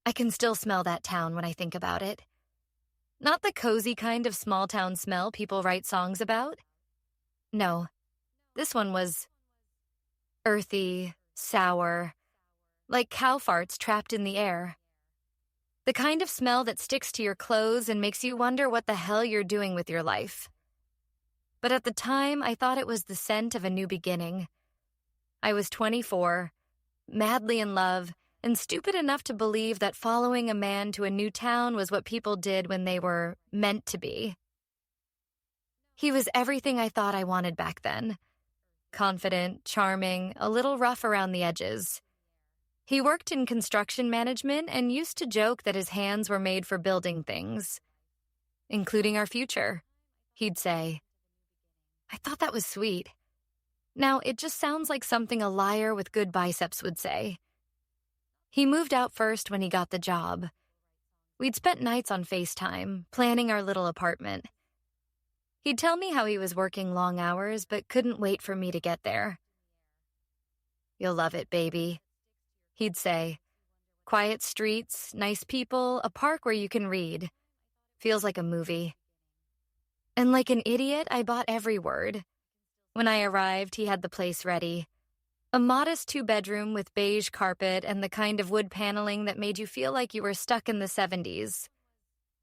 I can still smell that town when I think about it. Not the cozy kind of small-town smell people write songs about. No, this one was earthy, sour, like cow farts trapped in the air. The kind of smell that sticks to your clothes and makes you wonder what the hell you're doing with your life. But at the time, I thought it was the scent of a new beginning. I was 24, madly in love, and stupid enough to believe that following a man to a new town was what people did when they were meant to be. He was everything I thought I wanted back then. Confident, charming, a little rough around the edges. He worked in construction management and used to joke that his hands were made for building things, including our future, he'd say. I thought that was sweet. Now, it just sounds like something a liar with good biceps would say. He moved out first when he got the job. We'd spent nights on FaceTime, planning our little apartment. He'd tell me how he was working long hours but couldn't wait for me to get there. You'll love it, baby, he'd say. Quiet streets, nice people, a park where you can read. Feels like a movie. And like an idiot, I bought every word. When I arrived, he had the place ready. A modest 2-bedroom with beige carpet and the kind of wood paneling that made you feel like you were stuck in the 70s.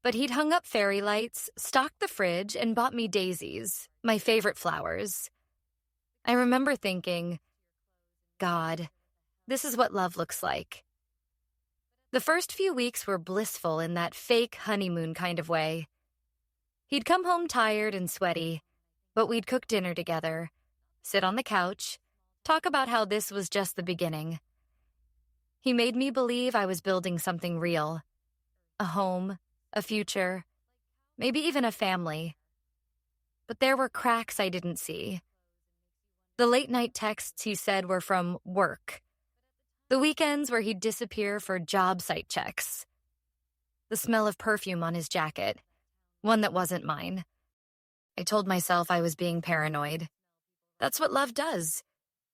But he'd hung up fairy lights, stocked the fridge, and bought me daisies, my favorite flowers. I remember thinking, God, this is what love looks like. The first few weeks were blissful in that fake honeymoon kind of way. He'd come home tired and sweaty, but we'd cook dinner together, sit on the couch, talk about how this was just the beginning. He made me believe I was building something real. A home, a future, maybe even a family. But there were cracks I didn't see. The late-night texts he said were from work. The weekends where he'd disappear for job site checks. The smell of perfume on his jacket, one that wasn't mine. I told myself I was being paranoid. That's what love does.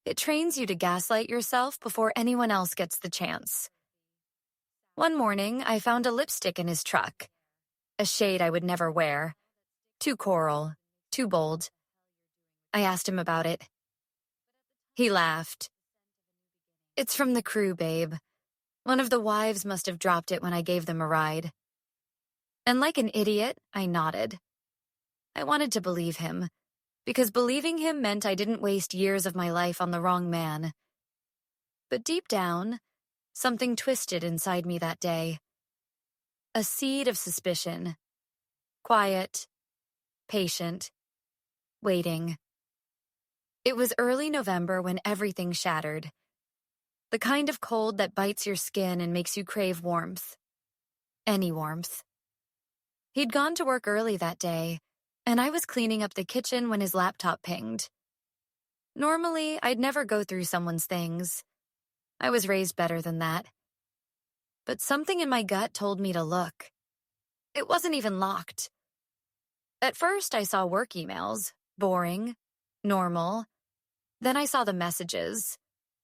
It trains you to gaslight yourself before anyone else gets the chance. One morning, I found a lipstick in his truck. A shade I would never wear. Too coral, too bold. I asked him about it. He laughed. It's from the crew, babe. One of the wives must have dropped it when I gave them a ride. And like an idiot, I nodded. I wanted to believe him, because believing him meant I didn't waste years of my life on the wrong man. But deep down, something twisted inside me that day. A seed of suspicion. Quiet, patient, waiting. It was early November when everything shattered. The kind of cold that bites your skin and makes you crave warmth. Any warmth. He'd gone to work early that day, and I was cleaning up the kitchen when his laptop pinged. Normally, I'd never go through someone's things. I was raised better than that. But something in my gut told me to look. It wasn't even locked. At first, I saw work emails, boring, normal. Then I saw the messages,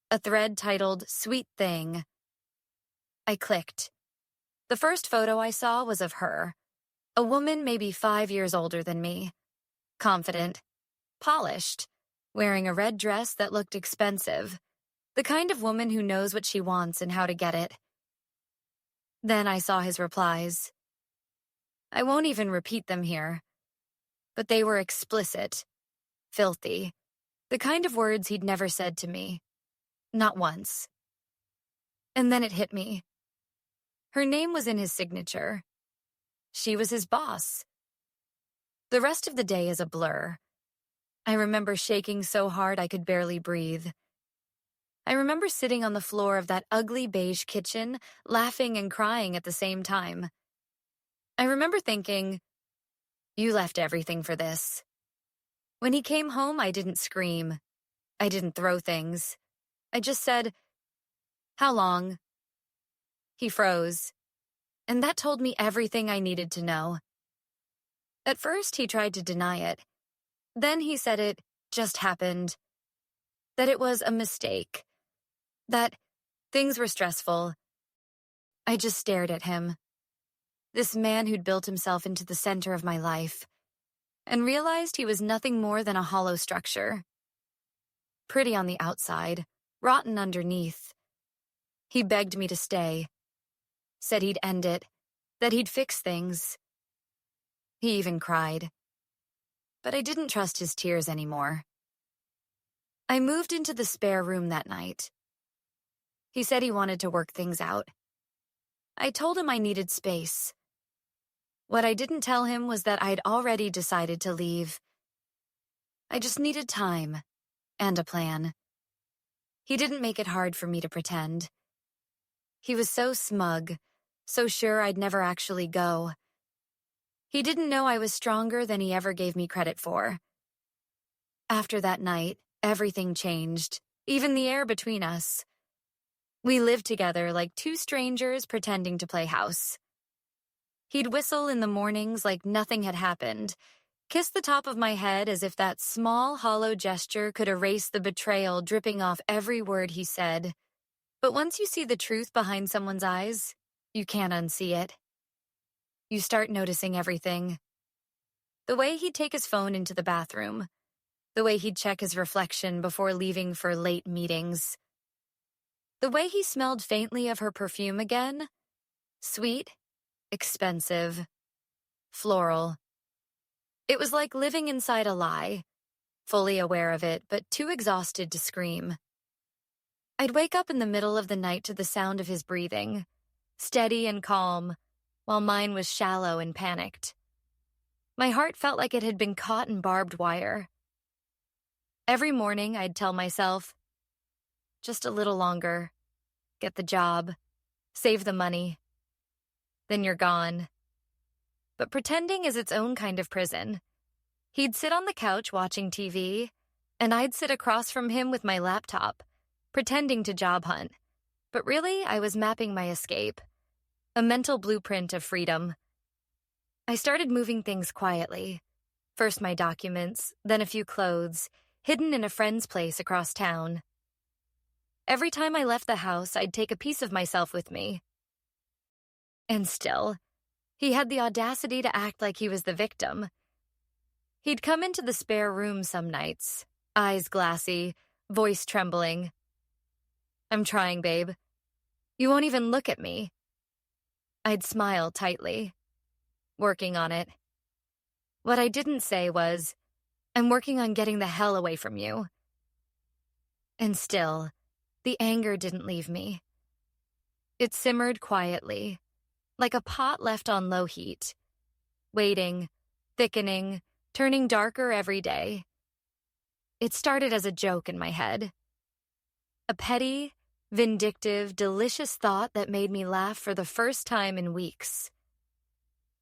a thread titled, "Sweet Thing." I clicked. The first photo I saw was of her. A woman maybe 5 years older than me. Confident. Polished. Wearing a red dress that looked expensive. The kind of woman who knows what she wants and how to get it. Then I saw his replies. I won't even repeat them here. But they were explicit. Filthy. The kind of words he'd never said to me. Not once. And then it hit me. Her name was in his signature. She was his boss. The rest of the day is a blur. I remember shaking so hard I could barely breathe. I remember sitting on the floor of that ugly beige kitchen, laughing and crying at the same time. I remember thinking, you left everything for this. When he came home, I didn't scream. I didn't throw things. I just said, how long? He froze. And that told me everything I needed to know. At first, he tried to deny it. Then he said it just happened. That it was a mistake. That things were stressful. I just stared at him, this man who'd built himself into the center of my life, and realized he was nothing more than a hollow structure. Pretty on the outside, rotten underneath. He begged me to stay, said he'd end it, that he'd fix things. He even cried. But I didn't trust his tears anymore. I moved into the spare room that night. He said he wanted to work things out. I told him I needed space. What I didn't tell him was that I'd already decided to leave. I just needed time and a plan. He didn't make it hard for me to pretend. He was so smug, so sure I'd never actually go. He didn't know I was stronger than he ever gave me credit for. After that night, everything changed, even the air between us. We lived together like two strangers pretending to play house. He'd whistle in the mornings like nothing had happened, kiss the top of my head as if that small, hollow gesture could erase the betrayal dripping off every word he said. But once you see the truth behind someone's eyes, you can't unsee it. You start noticing everything. The way he'd take his phone into the bathroom. The way he'd check his reflection before leaving for late meetings. The way he smelled faintly of her perfume again. Sweet, expensive, floral. It was like living inside a lie, fully aware of it, but too exhausted to scream. I'd wake up in the middle of the night to the sound of his breathing, steady and calm, while mine was shallow and panicked. My heart felt like it had been caught in barbed wire. Every morning I'd tell myself, just a little longer, get the job, save the money. Then you're gone. But pretending is its own kind of prison. He'd sit on the couch watching TV, and I'd sit across from him with my laptop, pretending to job hunt. But really, I was mapping my escape, a mental blueprint of freedom. I started moving things quietly. First my documents, then a few clothes, hidden in a friend's place across town. Every time I left the house, I'd take a piece of myself with me. And still, he had the audacity to act like he was the victim. He'd come into the spare room some nights, eyes glassy, voice trembling. I'm trying, babe. You won't even look at me. I'd smile tightly. Working on it. What I didn't say was, I'm working on getting the hell away from you. And still, the anger didn't leave me. It simmered quietly, like a pot left on low heat, waiting, thickening, turning darker every day. It started as a joke in my head. A petty, vindictive, delicious thought that made me laugh for the first time in weeks.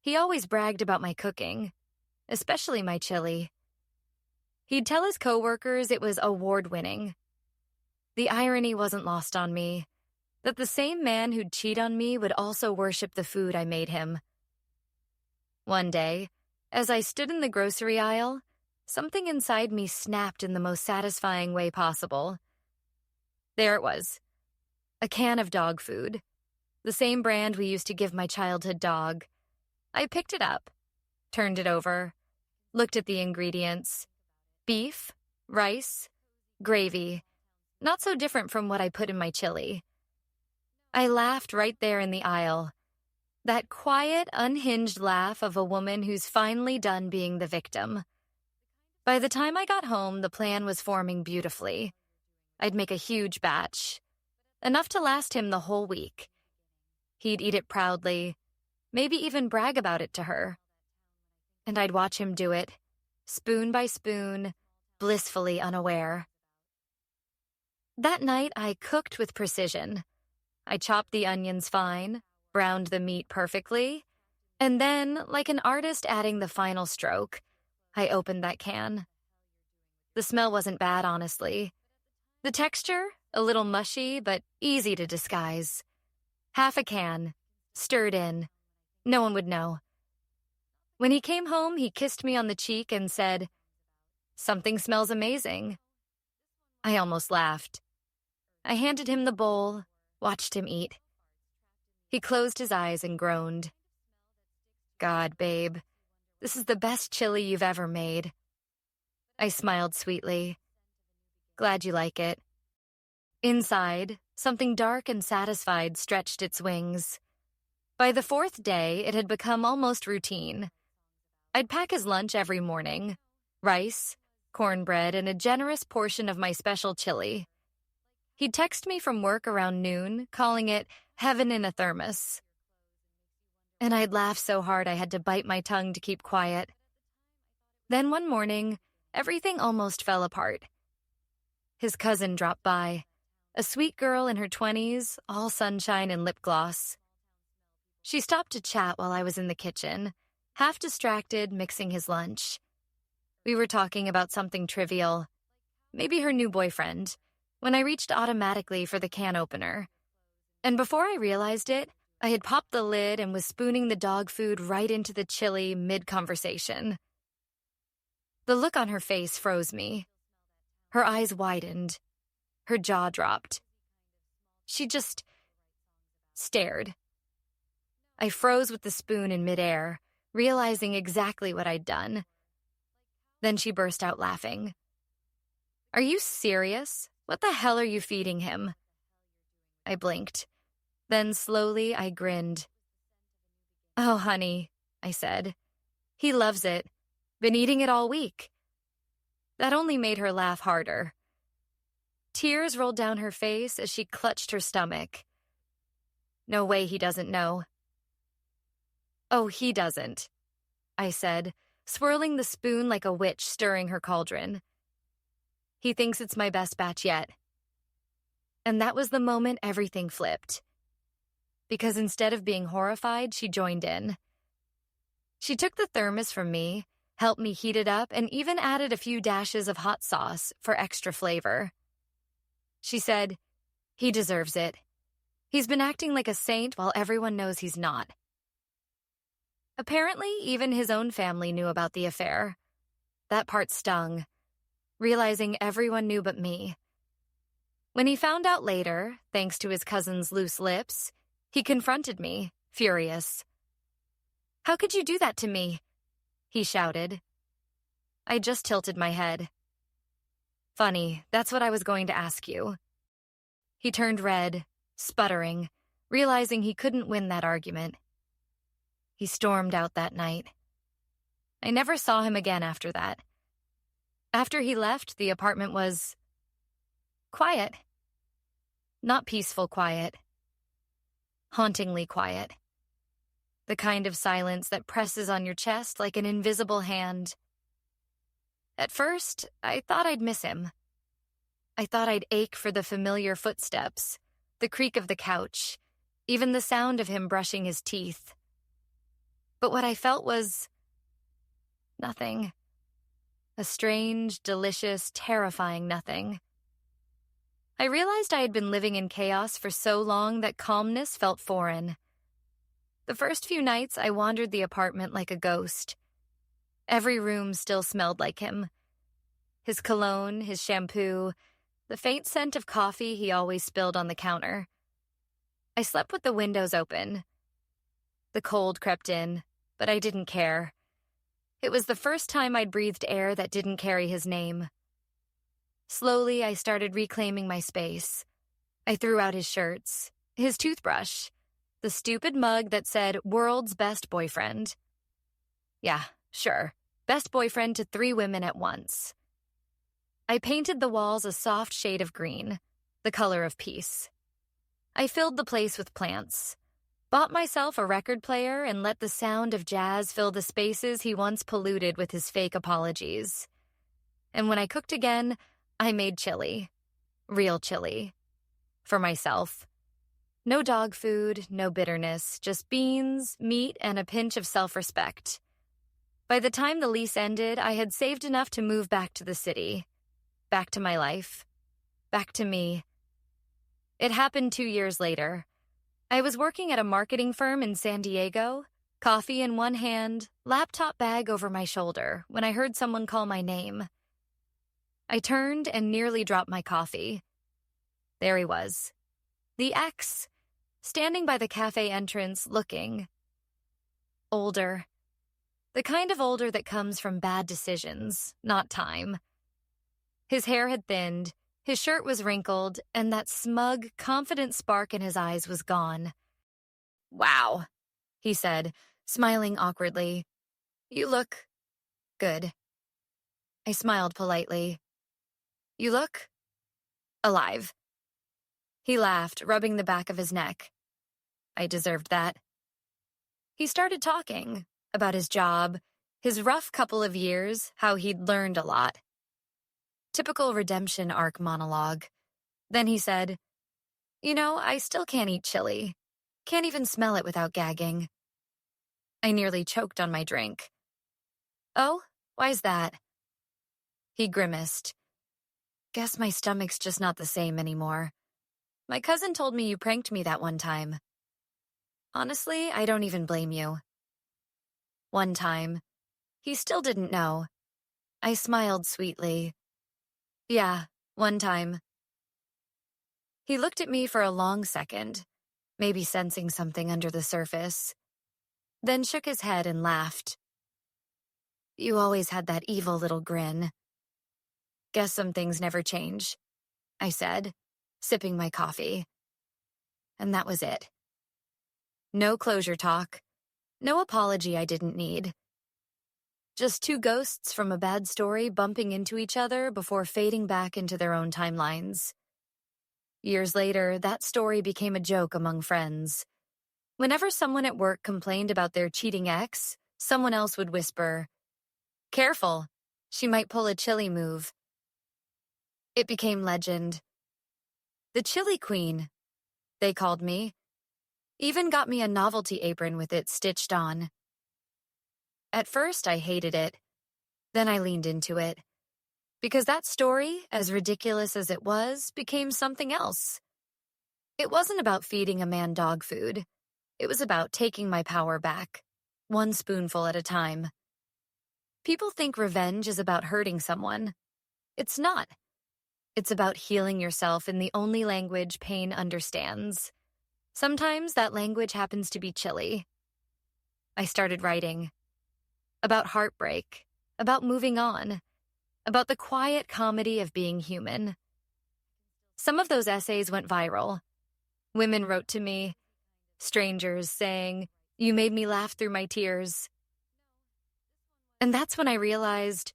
He always bragged about my cooking, especially my chili. He'd tell his coworkers it was award-winning. The irony wasn't lost on me, that the same man who'd cheat on me would also worship the food I made him. One day, as I stood in the grocery aisle, something inside me snapped in the most satisfying way possible. There it was, a can of dog food, the same brand we used to give my childhood dog. I picked it up, turned it over, looked at the ingredients. Beef, rice, gravy, not so different from what I put in my chili. I laughed right there in the aisle. That quiet, unhinged laugh of a woman who's finally done being the victim. By the time I got home, the plan was forming beautifully. I'd make a huge batch, enough to last him the whole week. He'd eat it proudly, maybe even brag about it to her. And I'd watch him do it, spoon by spoon, blissfully unaware. That night, I cooked with precision. I chopped the onions fine, browned the meat perfectly, and then, like an artist adding the final stroke, I opened that can. The smell wasn't bad, honestly. The texture, a little mushy, but easy to disguise. Half a can, stirred in. No one would know. When he came home, he kissed me on the cheek and said, "Something smells amazing." I almost laughed. I handed him the bowl, watched him eat. He closed his eyes and groaned. God, babe, this is the best chili you've ever made. I smiled sweetly. Glad you like it. Inside, something dark and satisfied stretched its wings. By the fourth day, it had become almost routine. I'd pack his lunch every morning: rice, cornbread, and a generous portion of my special chili. He'd text me from work around noon, calling it heaven in a thermos. And I'd laugh so hard I had to bite my tongue to keep quiet. Then one morning, everything almost fell apart. His cousin dropped by, a sweet girl in her 20s, all sunshine and lip gloss. She stopped to chat while I was in the kitchen, half distracted, mixing his lunch. We were talking about something trivial, maybe her new boyfriend, when I reached automatically for the can opener. And before I realized it, I had popped the lid and was spooning the dog food right into the chili mid-conversation. The look on her face froze me. Her eyes widened. Her jaw dropped. She just stared. I froze with the spoon in midair, realizing exactly what I'd done. Then she burst out laughing. Are you serious? What the hell are you feeding him? I blinked. Then slowly I grinned. Oh, honey, I said. He loves it. Been eating it all week. That only made her laugh harder. Tears rolled down her face as she clutched her stomach. No way he doesn't know. Oh, he doesn't, I said, swirling the spoon like a witch stirring her cauldron. He thinks it's my best batch yet. And that was the moment everything flipped. Because instead of being horrified, she joined in. She took the thermos from me, helped me heat it up, and even added a few dashes of hot sauce for extra flavor. She said, he deserves it. He's been acting like a saint while everyone knows he's not. Apparently, even his own family knew about the affair. That part stung, realizing everyone knew but me. When he found out later, thanks to his cousin's loose lips, he confronted me, furious. How could you do that to me? He shouted. I just tilted my head. Funny, that's what I was going to ask you. He turned red, sputtering, realizing he couldn't win that argument. He stormed out that night. I never saw him again after that. After he left, the apartment was quiet. Not peaceful quiet. Hauntingly quiet. The kind of silence that presses on your chest like an invisible hand. At first, I thought I'd miss him. I thought I'd ache for the familiar footsteps, the creak of the couch, even the sound of him brushing his teeth. But what I felt was nothing. A strange, delicious, terrifying nothing. I realized I had been living in chaos for so long that calmness felt foreign. The first few nights, I wandered the apartment like a ghost. Every room still smelled like him. His cologne, his shampoo, the faint scent of coffee he always spilled on the counter. I slept with the windows open. The cold crept in, but I didn't care. It was the first time I'd breathed air that didn't carry his name. Slowly, I started reclaiming my space. I threw out his shirts, his toothbrush, the stupid mug that said world's best boyfriend. Yeah, sure, best boyfriend to 3 women at once. I painted the walls a soft shade of green, the color of peace. I filled the place with plants, bought myself a record player, and let the sound of jazz fill the spaces he once polluted with his fake apologies. And when I cooked again, I made chili. Real chili. For myself. No dog food, no bitterness, just beans, meat, and a pinch of self-respect. By the time the lease ended, I had saved enough to move back to the city. Back to my life. Back to me. It happened 2 years later. I was working at a marketing firm in San Diego, coffee in one hand, laptop bag over my shoulder, when I heard someone call my name. I turned and nearly dropped my coffee. There he was. The ex. standing by the cafe entrance looking. Older. The kind of older that comes from bad decisions, not time. His hair had thinned, his shirt was wrinkled, and that smug, confident spark in his eyes was gone. "Wow," he said, smiling awkwardly. "You look good." I smiled politely. "You look alive." He laughed, rubbing the back of his neck. I deserved that. He started talking about his job, his rough couple of years, how he'd learned a lot. Typical redemption arc monologue. Then he said, I still can't eat chili. Can't even smell it without gagging." I nearly choked on my drink. "Oh, why's that?" He grimaced. "Guess my stomach's just not the same anymore. My cousin told me you pranked me that one time. Honestly, I don't even blame you." One time. He still didn't know. I smiled sweetly. "Yeah, one time." He looked at me for a long second, maybe sensing something under the surface, then shook his head and laughed. "You always had that evil little grin." "Guess some things never change," I said, sipping my coffee. And that was it. No closure talk, no apology I didn't need. Just two ghosts from a bad story bumping into each other before fading back into their own timelines. Years later, that story became a joke among friends. Whenever someone at work complained about their cheating ex, someone else would whisper, "Careful, she might pull a chili move." It became legend. The Chili Queen, they called me. Even got me a novelty apron with it stitched on. At first, I hated it. Then I leaned into it. Because that story, as ridiculous as it was, became something else. It wasn't about feeding a man dog food. It was about taking my power back, one spoonful at a time. People think revenge is about hurting someone. It's not. It's about healing yourself in the only language pain understands. Sometimes that language happens to be chili. I started writing. About heartbreak, about moving on, about the quiet comedy of being human. Some of those essays went viral. Women wrote to me, strangers saying, "You made me laugh through my tears." And that's when I realized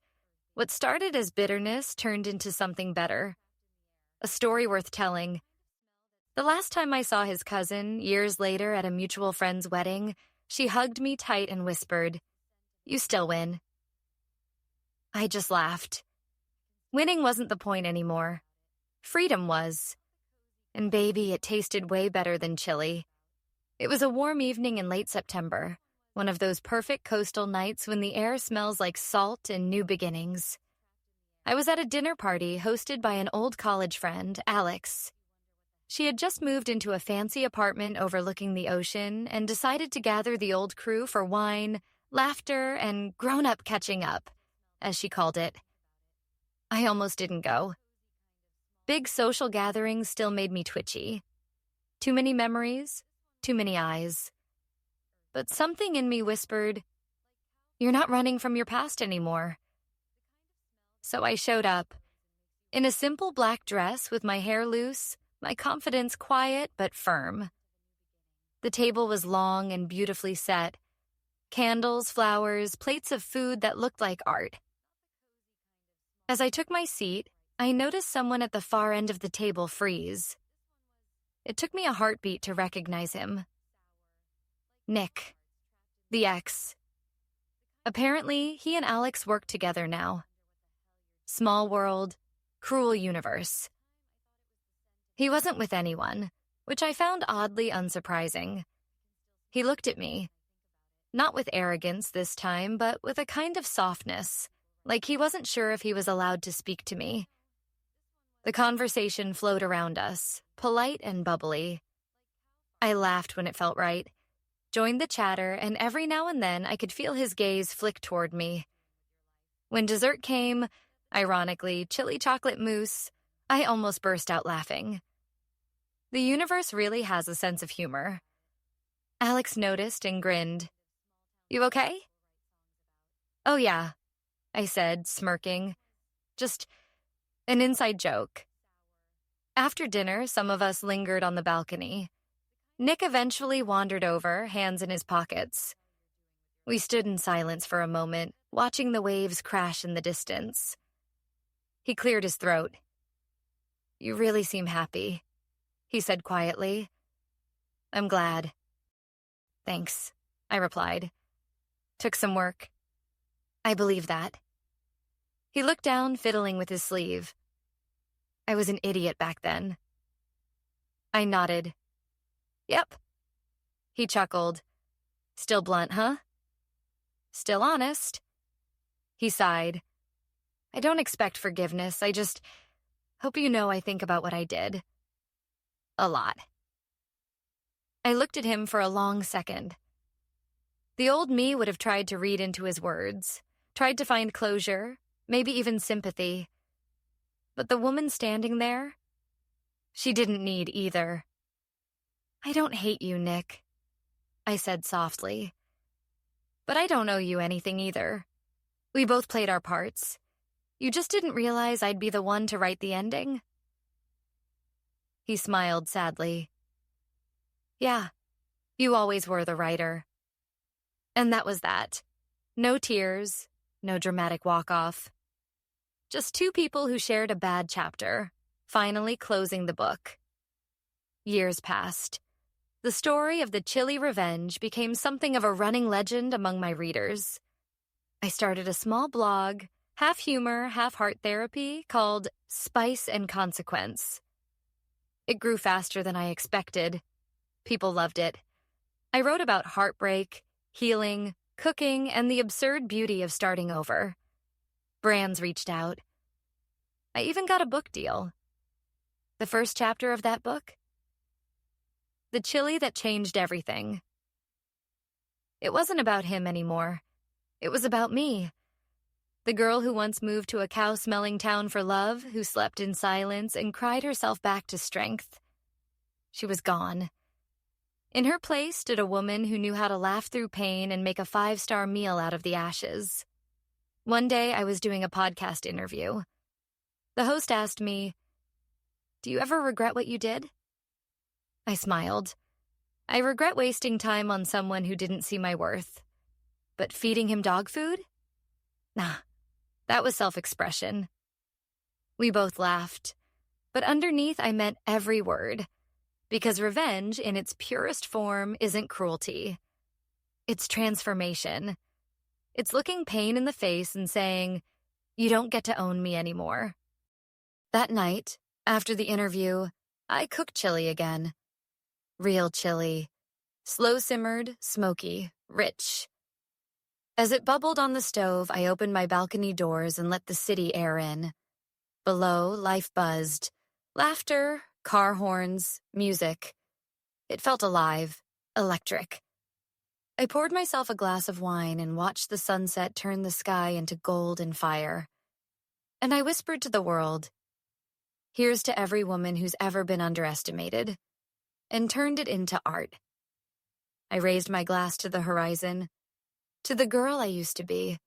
what started as bitterness turned into something better. A story worth telling. The last time I saw his cousin, years later at a mutual friend's wedding, she hugged me tight and whispered, "You still win." I just laughed. Winning wasn't the point anymore. Freedom was. And baby, it tasted way better than chili. It was a warm evening in late September, one of those perfect coastal nights when the air smells like salt and new beginnings. I was at a dinner party hosted by an old college friend, Alex. She had just moved into a fancy apartment overlooking the ocean and decided to gather the old crew for wine, laughter, and grown-up catching up, as she called it. I almost didn't go. Big social gatherings still made me twitchy. Too many memories, too many eyes. But something in me whispered, "You're not running from your past anymore." So I showed up, in a simple black dress with my hair loose, my confidence quiet but firm. The table was long and beautifully set. Candles, flowers, plates of food that looked like art. As I took my seat, I noticed someone at the far end of the table freeze. It took me a heartbeat to recognize him. Nick, the ex. Apparently, he and Alex work together now. Small world, cruel universe. He wasn't with anyone, which I found oddly unsurprising. He looked at me, not with arrogance this time, but with a kind of softness, like he wasn't sure if he was allowed to speak to me. The conversation flowed around us, polite and bubbly. I laughed when it felt right, joined the chatter, and every now and then I could feel his gaze flick toward me. When dessert came, ironically, chili chocolate mousse, I almost burst out laughing. The universe really has a sense of humor. Alex noticed and grinned. You okay? Oh, yeah, I said, smirking. Just an inside joke. After dinner, some of us lingered on the balcony. Nick eventually wandered over, hands in his pockets. We stood in silence for a moment, watching the waves crash in the distance. He cleared his throat. You really seem happy, he said quietly. I'm glad. Thanks, I replied. Took some work. I believe that. He looked down, fiddling with his sleeve. I was an idiot back then. I nodded. Yep. He chuckled. Still blunt, huh? Still honest. He sighed. I don't expect forgiveness. I just hope you know I think about what I did. A lot. I looked at him for a long second. The old me would have tried to read into his words, tried to find closure, maybe even sympathy. But the woman standing there, she didn't need either. I don't hate you, Nick, I said softly. But I don't owe you anything either. We both played our parts. You just didn't realize I'd be the one to write the ending? He smiled sadly. Yeah, you always were the writer. And that was that. No tears, no dramatic walk-off. Just two people who shared a bad chapter, finally closing the book. Years passed. The story of the chilly revenge became something of a running legend among my readers. I started a small blog, half humor, half heart therapy, called Spice and Consequence. It grew faster than I expected. People loved it. I wrote about heartbreak, healing, cooking, and the absurd beauty of starting over. Brands reached out. I even got a book deal. The first chapter of that book? The chili that changed everything. It wasn't about him anymore. It was about me. The girl who once moved to a cow-smelling town for love, who slept in silence and cried herself back to strength. She was gone. In her place stood a woman who knew how to laugh through pain and make a 5-star meal out of the ashes. One day, I was doing a podcast interview. The host asked me, "Do you ever regret what you did?" I smiled. I regret wasting time on someone who didn't see my worth. But feeding him dog food? Nah, that was self-expression. We both laughed. But underneath, I meant every word. Because revenge, in its purest form, isn't cruelty. It's transformation. It's looking pain in the face and saying, you don't get to own me anymore. That night, after the interview, I cooked chili again. Real chili. Slow-simmered, smoky, rich. As it bubbled on the stove, I opened my balcony doors and let the city air in. Below, life buzzed. Laughter, car horns, music. It felt alive, electric. I poured myself a glass of wine and watched the sunset turn the sky into gold and fire. And I whispered to the world, here's to every woman who's ever been underestimated, and turned it into art. I raised my glass to the horizon, to the girl I used to be,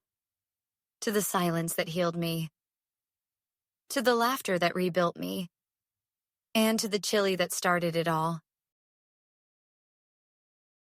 to the silence that healed me, to the laughter that rebuilt me, and to the chili that started it all.